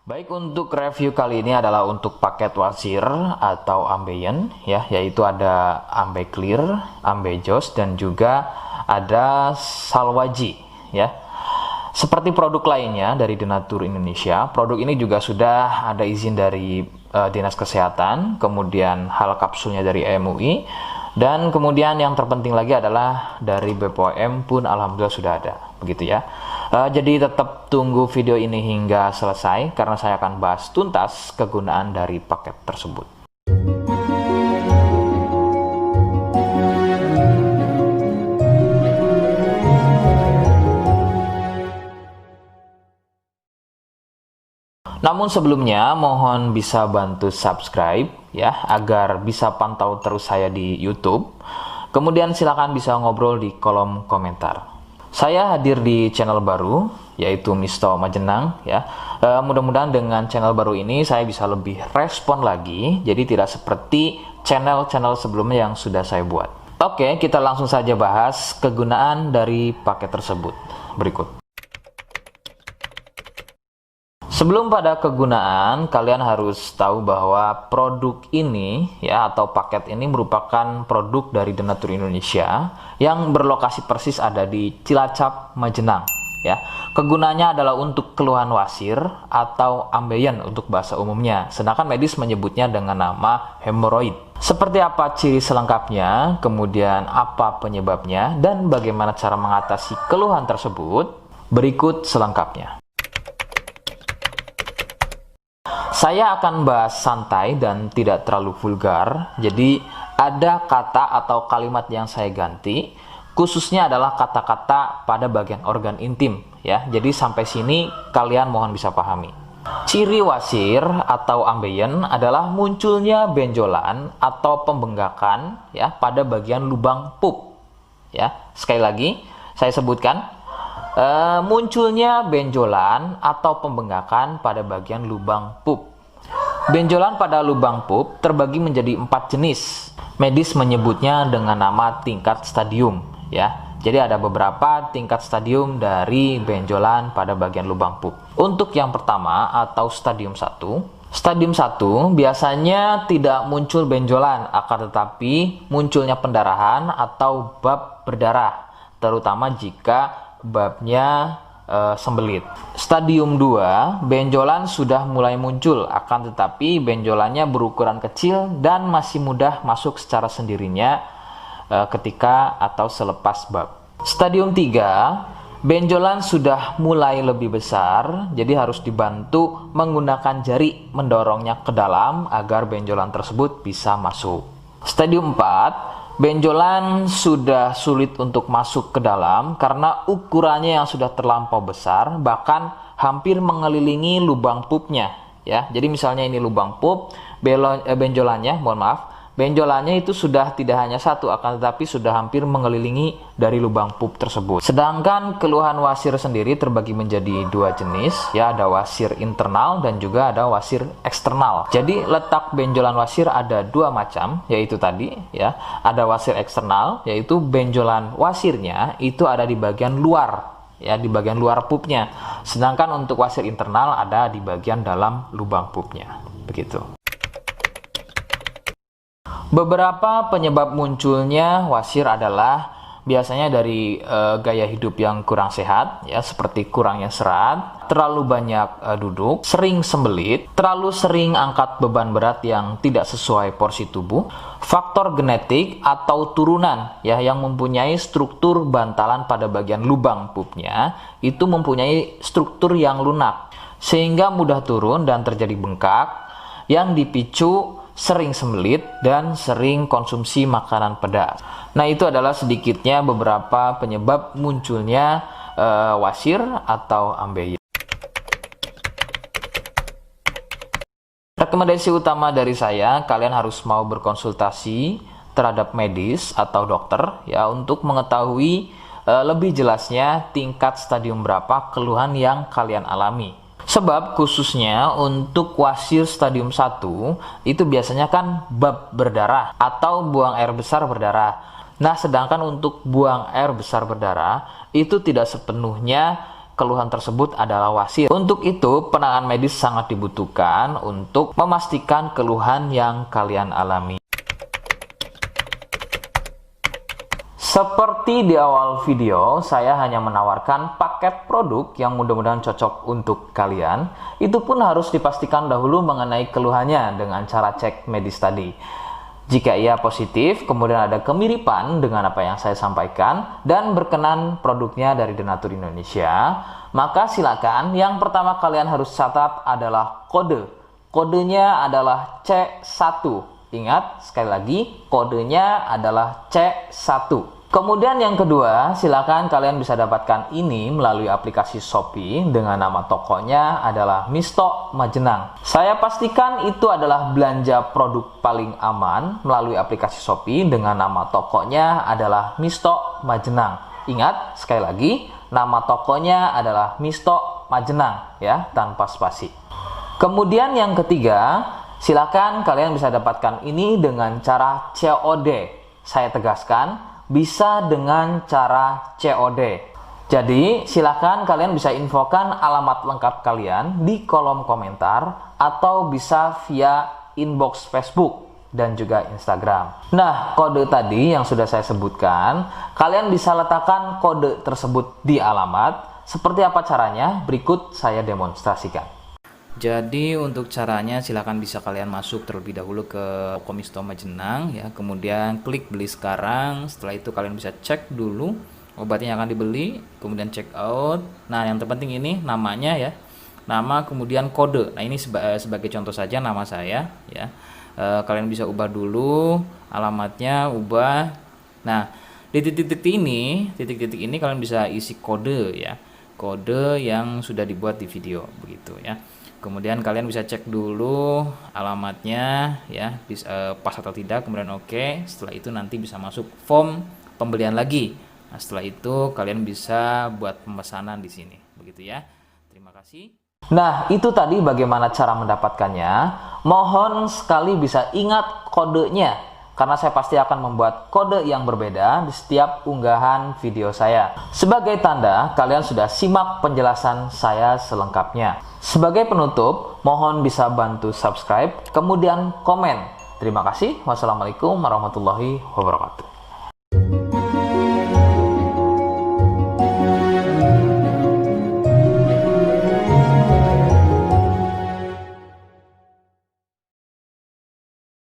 Baik, untuk review kali ini adalah untuk paket wasir atau ambeien ya, yaitu ada ambe clear, ambe jos, dan juga ada salwaji ya. Seperti produk lainnya dari Denatur Indonesia, produk ini juga sudah ada izin dari Dinas Kesehatan, kemudian hal kapsulnya dari MUI, dan kemudian yang terpenting lagi adalah dari BPOM pun alhamdulillah sudah ada, begitu ya. Jadi tetap tunggu video ini hingga selesai karena saya akan bahas tuntas kegunaan dari paket tersebut. Namun sebelumnya mohon bisa bantu subscribe ya agar bisa pantau terus saya di YouTube. Kemudian silakan bisa ngobrol di kolom komentar. Saya hadir di channel baru yaitu Misto Majenang ya. Mudah-mudahan dengan channel baru ini saya bisa lebih respon lagi, jadi tidak seperti channel-channel sebelumnya yang sudah saya buat. Oke, kita langsung saja bahas kegunaan dari paket tersebut berikut. Sebelum pada kegunaan, kalian harus tahu bahwa produk ini ya atau paket ini merupakan produk dari Denatur Indonesia yang berlokasi persis ada di Cilacap, Majenang ya. Kegunaannya adalah untuk keluhan wasir atau ambeien untuk bahasa umumnya, sedangkan medis menyebutnya dengan nama hemoroid. Seperti apa ciri selengkapnya, kemudian apa penyebabnya, dan bagaimana cara mengatasi keluhan tersebut, berikut selengkapnya. Saya akan bahas santai dan tidak terlalu vulgar, jadi ada kata atau kalimat yang saya ganti, khususnya adalah kata-kata pada bagian organ intim ya. Jadi sampai sini kalian mohon bisa pahami. Ciri wasir atau ambeien adalah munculnya benjolan atau pembengkakan ya pada bagian lubang pup ya. Sekali lagi saya sebutkan, munculnya benjolan atau pembengkakan pada bagian lubang pup. Benjolan pada lubang pup terbagi menjadi 4 jenis. Medis menyebutnya dengan nama tingkat stadium ya. Jadi ada beberapa tingkat stadium dari benjolan pada bagian lubang pup. Untuk yang pertama atau stadium 1, stadium 1 biasanya tidak muncul benjolan, akan tetapi munculnya pendarahan atau bab berdarah, terutama jika babnya sembelit. Stadium 2, benjolan sudah mulai muncul, akan tetapi benjolannya berukuran kecil dan masih mudah masuk secara sendirinya ketika atau selepas bab. Stadium 3, benjolan sudah mulai lebih besar, jadi harus dibantu menggunakan jari mendorongnya ke dalam agar benjolan tersebut bisa masuk. Stadium 4, benjolan sudah sulit untuk masuk ke dalam karena ukurannya yang sudah terlampau besar, bahkan hampir mengelilingi lubang pupnya ya. Jadi misalnya ini lubang pup, benjolannya, mohon maaf, benjolannya itu sudah tidak hanya satu, akan tetapi sudah hampir mengelilingi dari lubang pup tersebut. Sedangkan keluhan wasir sendiri terbagi menjadi 2 jenis ya, ada wasir internal dan juga ada wasir eksternal. Jadi letak benjolan wasir ada 2 macam, yaitu tadi ya, ada wasir eksternal yaitu benjolan wasirnya itu ada di bagian luar ya, di bagian luar pupnya. Sedangkan untuk wasir internal ada di bagian dalam lubang pupnya. Begitu. Beberapa penyebab munculnya wasir adalah biasanya dari gaya hidup yang kurang sehat ya, seperti kurangnya serat, terlalu banyak duduk, sering sembelit, terlalu sering angkat beban berat yang tidak sesuai porsi tubuh, faktor genetik atau turunan ya yang mempunyai struktur bantalan pada bagian lubang pupnya itu mempunyai struktur yang lunak sehingga mudah turun dan terjadi bengkak yang dipicu sering sembelit dan sering konsumsi makanan pedas. Nah, itu adalah sedikitnya beberapa penyebab munculnya wasir atau ambeien. Rekomendasi utama dari saya, kalian harus mau berkonsultasi terhadap medis atau dokter ya untuk mengetahui lebih jelasnya tingkat stadium berapa keluhan yang kalian alami. Sebab khususnya untuk wasir stadium 1 itu biasanya kan bab berdarah atau buang air besar berdarah. Nah, sedangkan untuk buang air besar berdarah itu tidak sepenuhnya keluhan tersebut adalah wasir. Untuk itu, penanganan medis sangat dibutuhkan untuk memastikan keluhan yang kalian alami. Seperti di awal video, saya hanya menawarkan paket produk yang mudah-mudahan cocok untuk kalian. Itu pun harus dipastikan dahulu mengenai keluhannya dengan cara cek medis tadi. Jika ia positif, kemudian ada kemiripan dengan apa yang saya sampaikan, dan berkenan produknya dari Denatur Indonesia, maka silakan. Yang pertama kalian harus catat adalah kode. Kodenya adalah C1. Ingat, sekali lagi, kodenya adalah C1. Kemudian yang kedua, silakan kalian bisa dapatkan ini melalui aplikasi Shopee dengan nama tokonya adalah Misto Majenang. Saya pastikan itu adalah belanja produk paling aman melalui aplikasi Shopee dengan nama tokonya adalah Misto Majenang. Ingat, sekali lagi, nama tokonya adalah Misto Majenang ya, tanpa spasi. Kemudian yang ketiga, silakan kalian bisa dapatkan ini dengan cara COD. Saya tegaskan, bisa dengan cara COD. Jadi, silakan kalian bisa infokan alamat lengkap kalian di kolom komentar atau bisa via inbox Facebook dan juga Instagram. Nah, kode tadi yang sudah saya sebutkan, kalian bisa letakkan kode tersebut di alamat. Seperti apa caranya? Berikut saya demonstrasikan. Jadi untuk caranya silakan bisa kalian masuk terlebih dahulu ke toko Misto Majenang ya, kemudian klik beli sekarang. Setelah itu kalian bisa cek dulu obatnya yang akan dibeli, kemudian check out. Nah, yang terpenting ini namanya ya, nama kemudian kode. Nah, ini sebagai contoh saja nama saya ya. Kalian bisa ubah dulu alamatnya, ubah. Nah, di titik-titik ini kalian bisa isi kode ya, kode yang sudah dibuat di video begitu ya. Kemudian kalian bisa cek dulu alamatnya ya, pas atau tidak, kemudian oke. Setelah itu nanti bisa masuk form pembelian lagi. Nah, setelah itu kalian bisa buat pemesanan di sini begitu ya. Terima kasih. Nah, itu tadi bagaimana cara mendapatkannya. Mohon sekali bisa ingat kodenya, karena saya pasti akan membuat kode yang berbeda di setiap unggahan video saya. Sebagai tanda, kalian sudah simak penjelasan saya selengkapnya. Sebagai penutup, mohon bisa bantu subscribe, kemudian komen. Terima kasih. Wassalamualaikum warahmatullahi wabarakatuh.